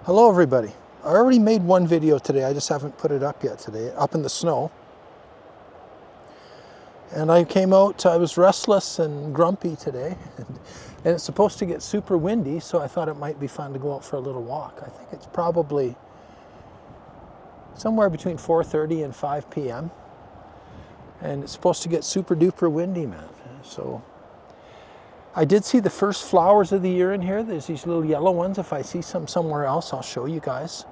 Hello everybody. I already made one video today, I just haven't put it up yet today, up in the snow. And I came out, I was restless and grumpy today, and it's supposed to get super windy, so I thought it might be fun to go out for a little walk. I think it's probably somewhere between 4:30 and 5 p.m. And it's supposed to get super duper windy, man. So I did see the first flowers of the year in here. There's these little yellow ones. If I see some somewhere else, I'll show you guys.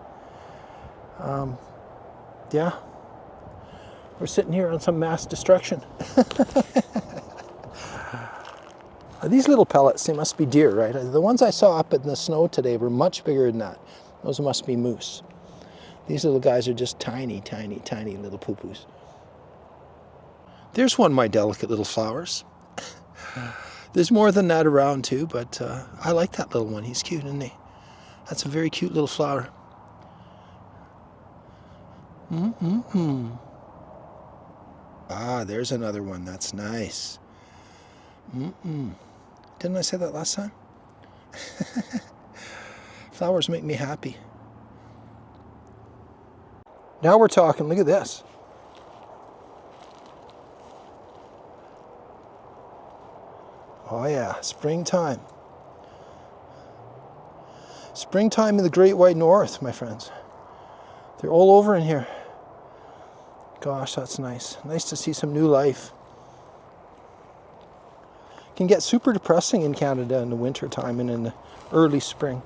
Yeah, we're sitting here on some mass destruction. These little pellets, they must be deer, right? The ones I saw up in the snow today were much bigger than that. Those must be moose. These little guys are just tiny, tiny, tiny little poo-poos. There's one of my delicate little flowers. There's more than that around too, but I like that little one. He's cute, isn't he? That's a very cute little flower. Ah, there's another one. That's nice. Didn't I say that last time? Flowers make me happy. Now we're talking. Look at this. Oh yeah, springtime. Springtime in the Great White North, my friends. They're all over in here. Gosh, that's nice. Nice to see some new life. It can get super depressing in Canada in the winter time and in the early spring.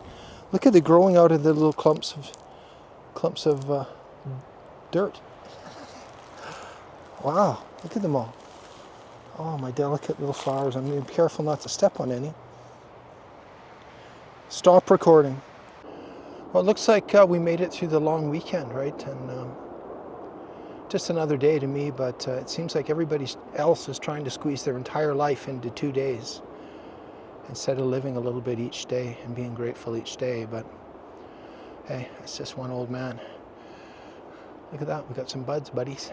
Look at the growing out of the little clumps of dirt. Wow, look at them all. Oh, my delicate little flowers. I'm going to be careful not to step on any. Stop recording. Well, it looks like we made it through the long weekend, right? And just another day to me, but it seems like everybody else is trying to squeeze their entire life into 2 days instead of living a little bit each day and being grateful each day. But hey, it's just one old man. Look at that. We got some buds, buddies,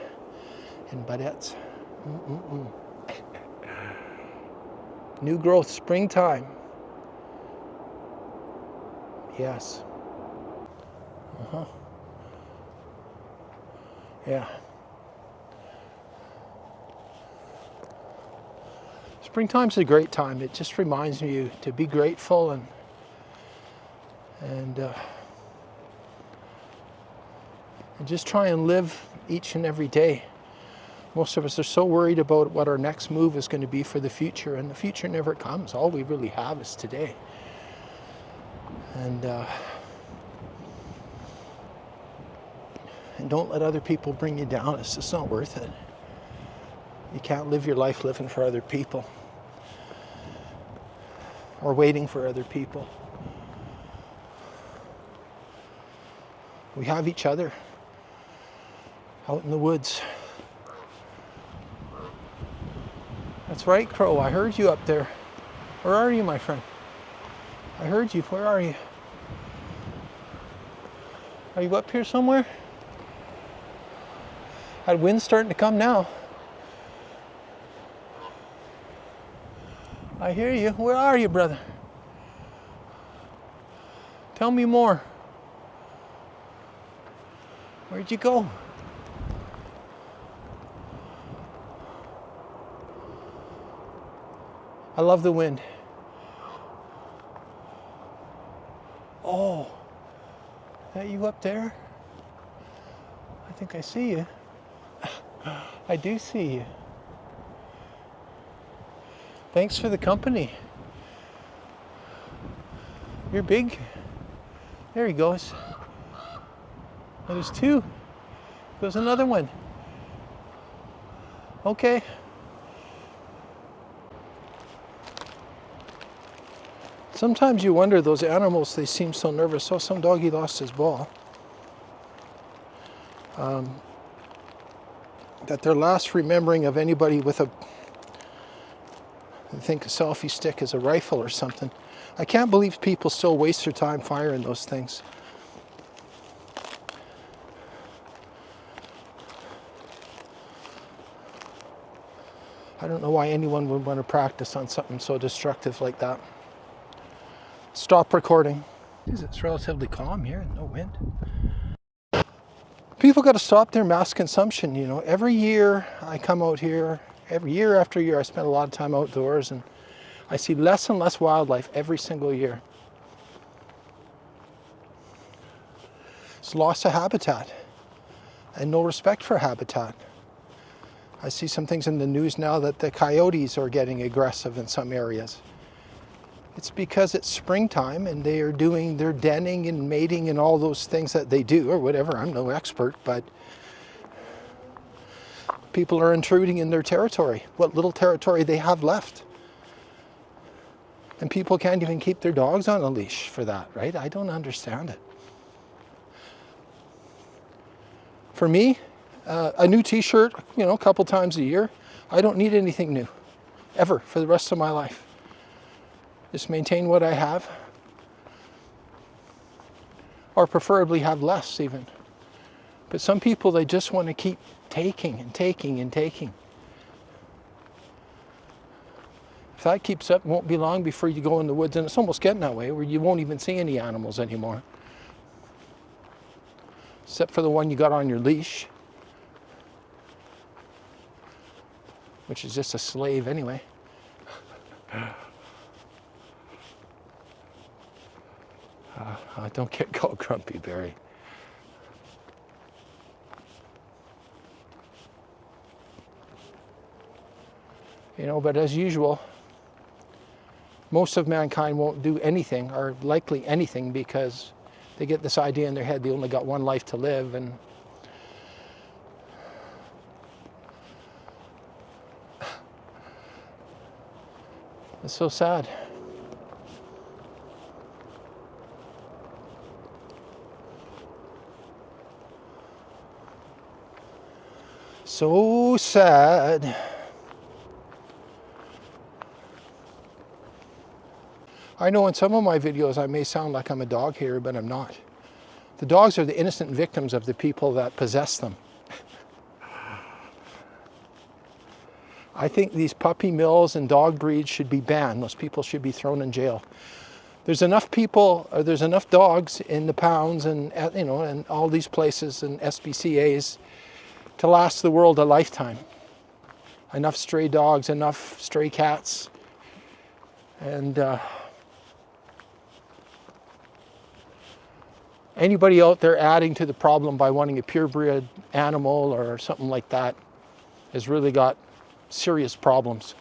and budettes. New growth, springtime. Yes. Yeah. Springtime's a great time. It just reminds you to be grateful and just try and live each and every day. Most of us are so worried about what our next move is going to be for the future, and the future never comes. All we really have is today. And don't let other people bring you down. It's just not worth it. You can't live your life living for other people or waiting for other people. We have each other out in the woods. That's right, Crow. I heard you up there. Where are you, my friend? I heard you. Where are you? Are you up here somewhere? That wind's starting to come now. I hear you. Where are you, brother? Tell me more. Where'd you go? I love the wind. Oh, is that you up there? I think I see you. I do see you. Thanks for the company. You're big. There he goes. Oh, there's two. There's another one. Okay. Sometimes you wonder, those animals, they seem so nervous. Oh, some doggy lost his ball. That their last remembering of anybody with I think a selfie stick is a rifle or something. I can't believe people still waste their time firing those things. I don't know why anyone would want to practice on something so destructive like that. Stop recording. It's relatively calm here, no wind. People got to stop their mass consumption, you know. Every year I come out here, every year after year I spend a lot of time outdoors, and I see less and less wildlife every single year. It's loss of habitat and no respect for habitat. I see some things in the news now that the coyotes are getting aggressive in some areas. It's because it's springtime and they are doing their denning and mating and all those things that they do, or whatever. I'm no expert, but people are intruding in their territory, what little territory they have left. And people can't even keep their dogs on a leash for that, right? I don't understand it. For me, a new t-shirt, you know, a couple times a year, I don't need anything new, ever, for the rest of my life. Just maintain what I have, or preferably have less even. But some people, they just want to keep taking and taking and taking. If that keeps up, it won't be long before you go in the woods, and it's almost getting that way, where you won't even see any animals anymore. Except for the one you got on your leash, which is just a slave anyway. Don't get called Grumpy Berry. You know, but as usual, most of mankind won't do anything, or likely anything, because they get this idea in their head they only got one life to live, and it's so sad. So sad. I know in some of my videos I may sound like I'm a dog hater, but I'm not. The dogs are the innocent victims of the people that possess them. I think these puppy mills and dog breeds should be banned. Those people should be thrown in jail. There's enough people, or there's enough dogs in the pounds and, you know, and all these places and SPCA's to last the world a lifetime. Enough stray dogs, enough stray cats, and anybody out there adding to the problem by wanting a purebred animal or something like that has really got serious problems.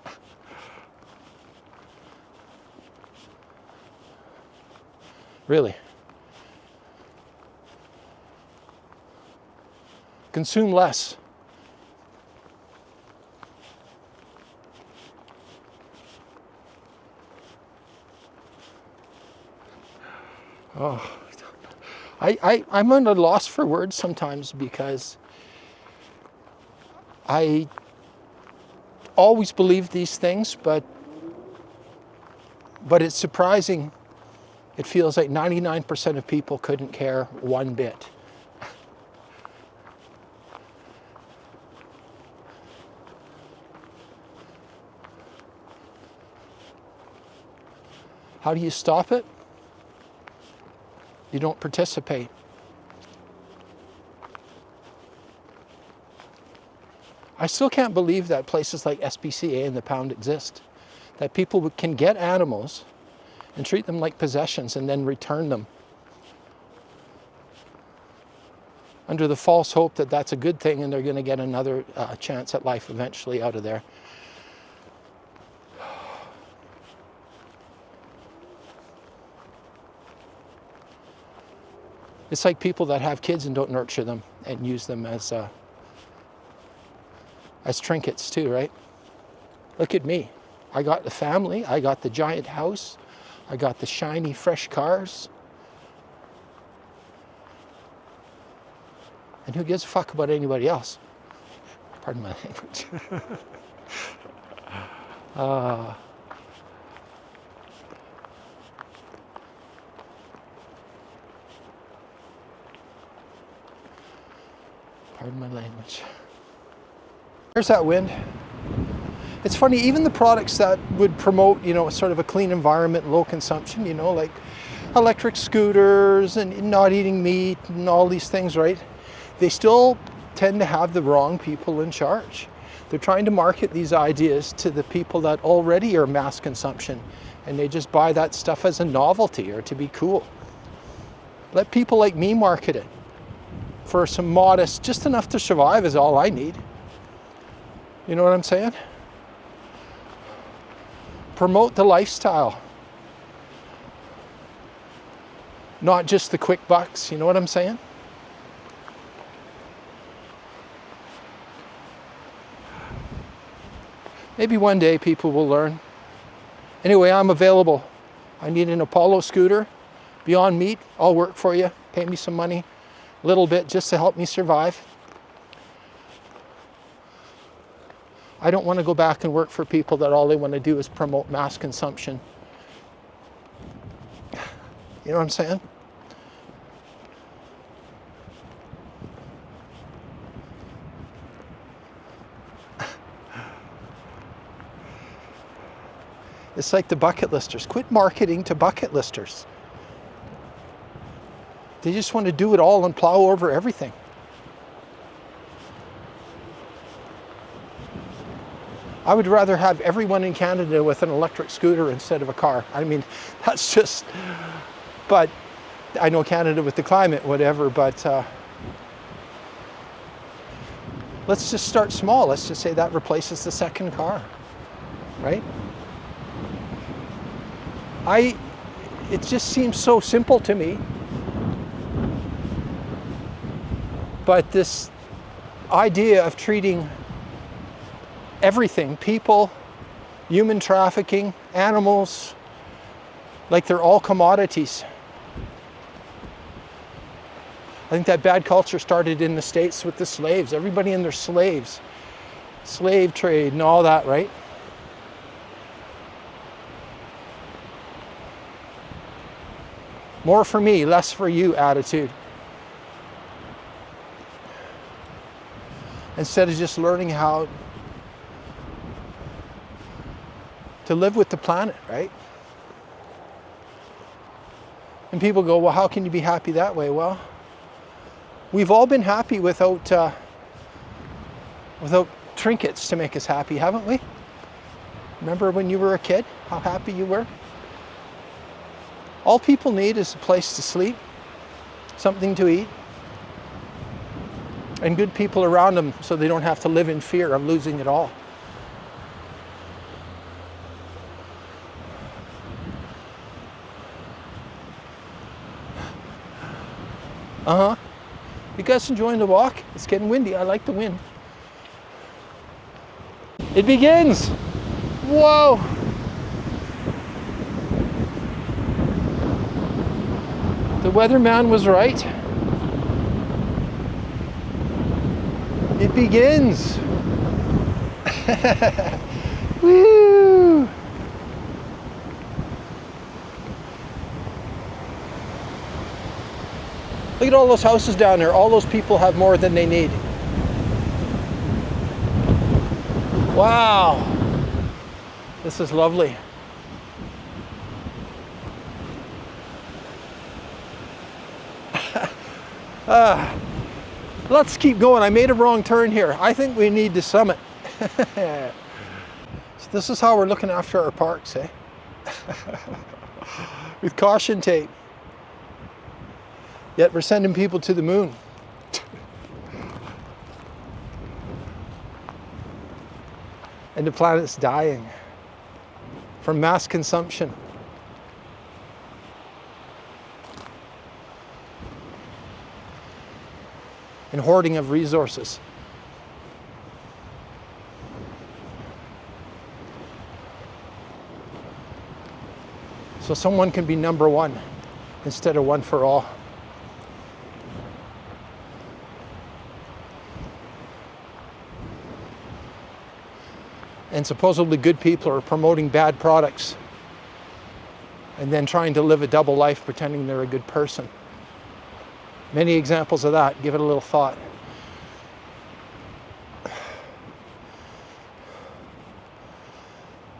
Really. Consume less. Oh, I'm at a loss for words sometimes, because I always believed these things, but it's surprising. It feels like 99% of people couldn't care one bit. How do you stop it? You don't participate. I still can't believe that places like SPCA and the Pound exist. That people can get animals and treat them like possessions and then return them under the false hope that that's a good thing and they're going to get another chance at life eventually out of there. It's like people that have kids and don't nurture them and use them as trinkets too, right? Look at me. I got the family, I got the giant house, I got the shiny, fresh cars. And who gives a fuck about anybody else? Pardon my language. Pardon my language. There's that wind. It's funny, even the products that would promote, you know, sort of a clean environment, low consumption, you know, like electric scooters and not eating meat and all these things, right? They still tend to have the wrong people in charge. They're trying to market these ideas to the people that already are mass consumption, and they just buy that stuff as a novelty or to be cool. Let people like me market it for some modest, just enough to survive is all I need. You know what I'm saying? Promote the lifestyle, not just the quick bucks. You know what I'm saying? Maybe one day people will learn. Anyway, I'm available. I need an Apollo scooter, Beyond Meat, I'll work for you. Pay me some money, a little bit, just to help me survive. I don't want to go back and work for people that all they want to do is promote mass consumption. You know what I'm saying? It's like the bucket listers. Quit marketing to bucket listers. They just want to do it all and plow over everything. I would rather have everyone in Canada with an electric scooter instead of a car. I mean, that's just, but I know Canada with the climate, whatever, but let's just start small. Let's just say that replaces the second car, right? It just seems so simple to me. But this idea of treating everything, people, human trafficking, animals, like they're all commodities. I think that bad culture started in the States with the slaves. Everybody in their slaves. Slave trade and all that, right? More for me, less for you attitude. Instead of just learning how to live with the planet, right? And people go, well, how can you be happy that way? Well, we've all been happy without trinkets to make us happy, haven't we? Remember when you were a kid, how happy you were? All people need is a place to sleep, something to eat, and good people around them so they don't have to live in fear of losing it all. You guys enjoying the walk? It's getting windy. I like the wind. It begins. Whoa. The weatherman was right. It begins. Woo! Look at all those houses down there. All those people have more than they need. Wow. This is lovely. Let's keep going. I made a wrong turn here. I think we need to summit. So this is how we're looking after our parks, eh? With caution tape. Yet we're sending people to the moon. And the planet's dying from mass consumption. And hoarding of resources. So someone can be number one instead of one for all. And supposedly good people are promoting bad products and then trying to live a double life pretending they're a good person. Many examples of that. Give it a little thought.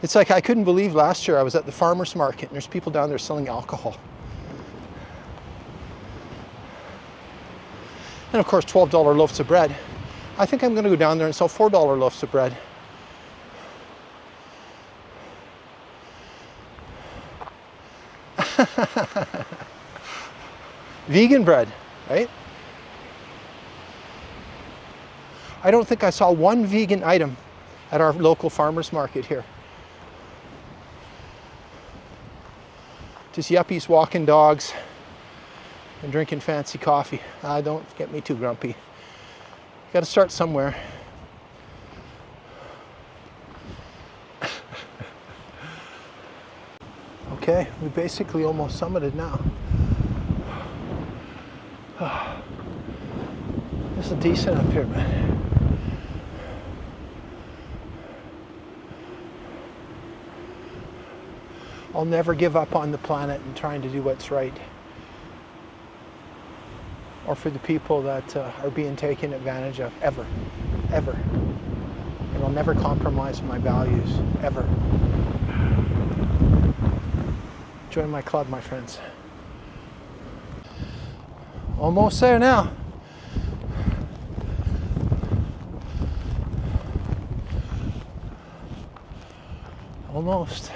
It's like I couldn't believe last year I was at the farmer's market and there's people down there selling alcohol. And of course, $12 loaves of bread. I think I'm going to go down there and sell $4 loaves of bread. Vegan bread, right? I don't think I saw one vegan item at our local farmers market here. Just yuppies walking dogs and drinking fancy coffee. Don't get me too grumpy. Got to start somewhere. Okay, we basically almost summited now. This is decent up here, man. I'll never give up on the planet and trying to do what's right, or for the people that are being taken advantage of, ever, ever. And I'll never compromise my values, ever. Join my club, my friends. Almost there now. Almost.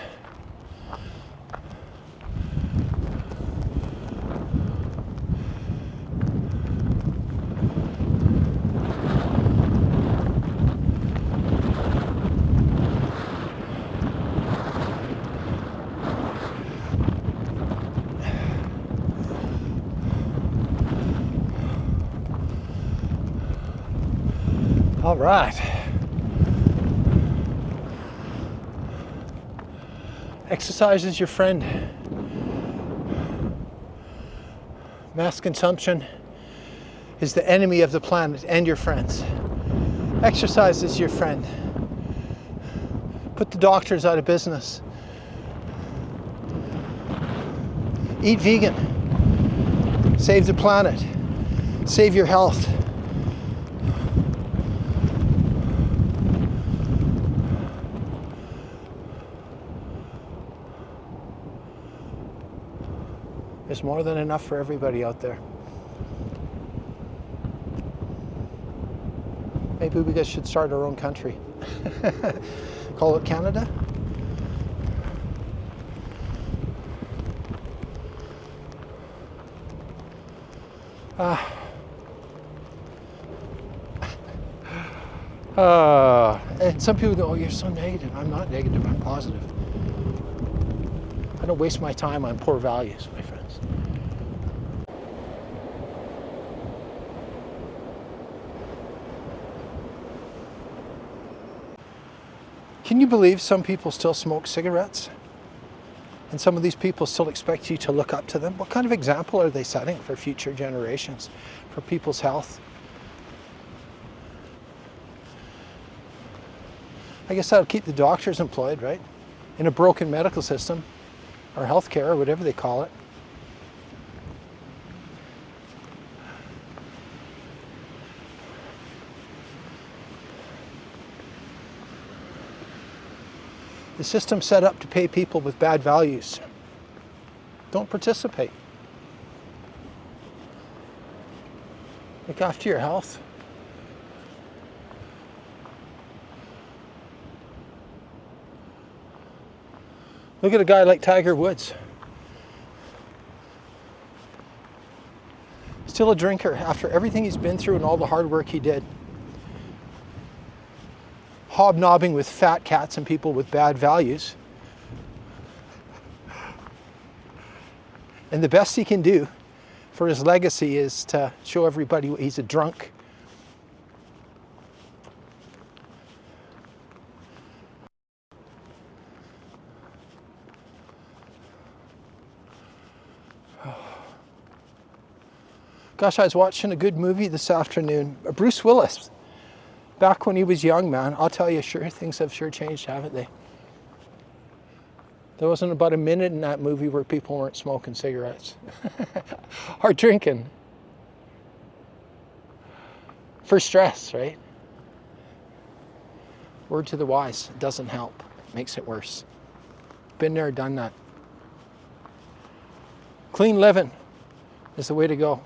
All right. Exercise is your friend. Mass consumption is the enemy of the planet and your friends. Exercise is your friend. Put the doctors out of business. Eat vegan. Save the planet. Save your health. There's more than enough for everybody out there. Maybe we guys should start our own country. Call it Canada. And some people go, oh, you're so negative. I'm not negative, I'm positive. I don't waste my time on poor values, my friends. Can you believe some people still smoke cigarettes? And some of these people still expect you to look up to them? What kind of example are they setting for future generations, for people's health? I guess that'll keep the doctors employed, right? In a broken medical system, or healthcare, or whatever they call it. The system's set up to pay people with bad values. Don't participate. Look after your health. Look at a guy like Tiger Woods. Still a drinker after everything he's been through and all the hard work he did. Hobnobbing with fat cats and people with bad values. And the best he can do for his legacy is to show everybody he's a drunk. Gosh, I was watching a good movie this afternoon. Bruce Willis, back when he was young, man. I'll tell you, sure, things have sure changed, haven't they? There wasn't about a minute in that movie where people weren't smoking cigarettes or drinking. For stress, right? Word to the wise, it doesn't help. It makes it worse. Been there, done that. Clean living is the way to go.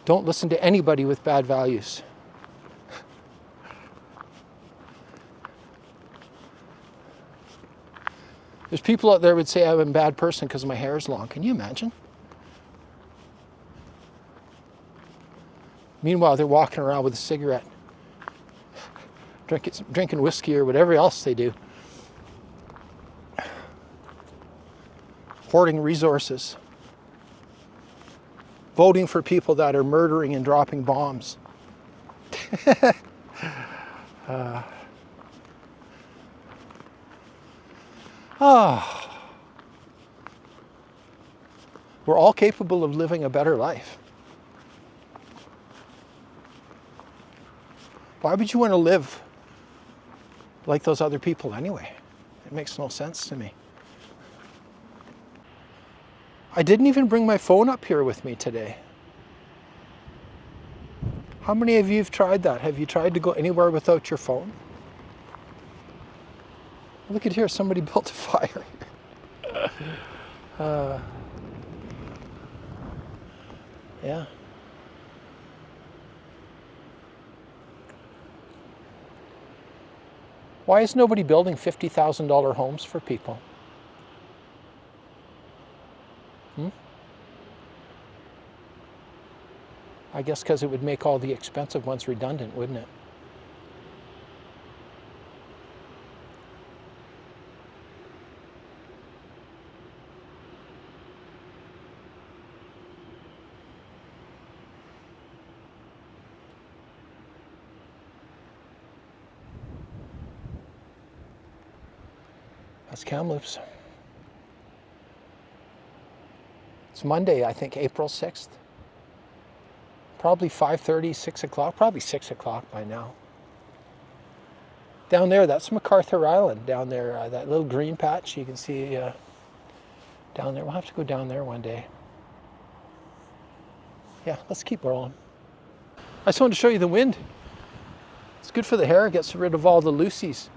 Don't listen to anybody with bad values. There's people out there who would say I'm a bad person because my hair is long. Can you imagine? Meanwhile, they're walking around with a cigarette, drinking whiskey or whatever else they do. Hoarding resources. Voting for people that are murdering and dropping bombs. We're all capable of living a better life. Why would you want to live like those other people anyway? It makes no sense to me. I didn't even bring my phone up here with me today. How many of you have tried that? Have you tried to go anywhere without your phone? Look at here, somebody built a fire. Yeah. Why is nobody building $50,000 homes for people? I guess because it would make all the expensive ones redundant, wouldn't it? That's Kamloops. It's Monday, I think, April 6th. Probably 5:30, 6 o'clock, probably 6 o'clock by now. Down there, that's MacArthur Island, down there, that little green patch you can see down there. We'll have to go down there one day. Yeah, let's keep rolling. I just wanted to show you the wind. It's good for the hair, it gets rid of all the loosies.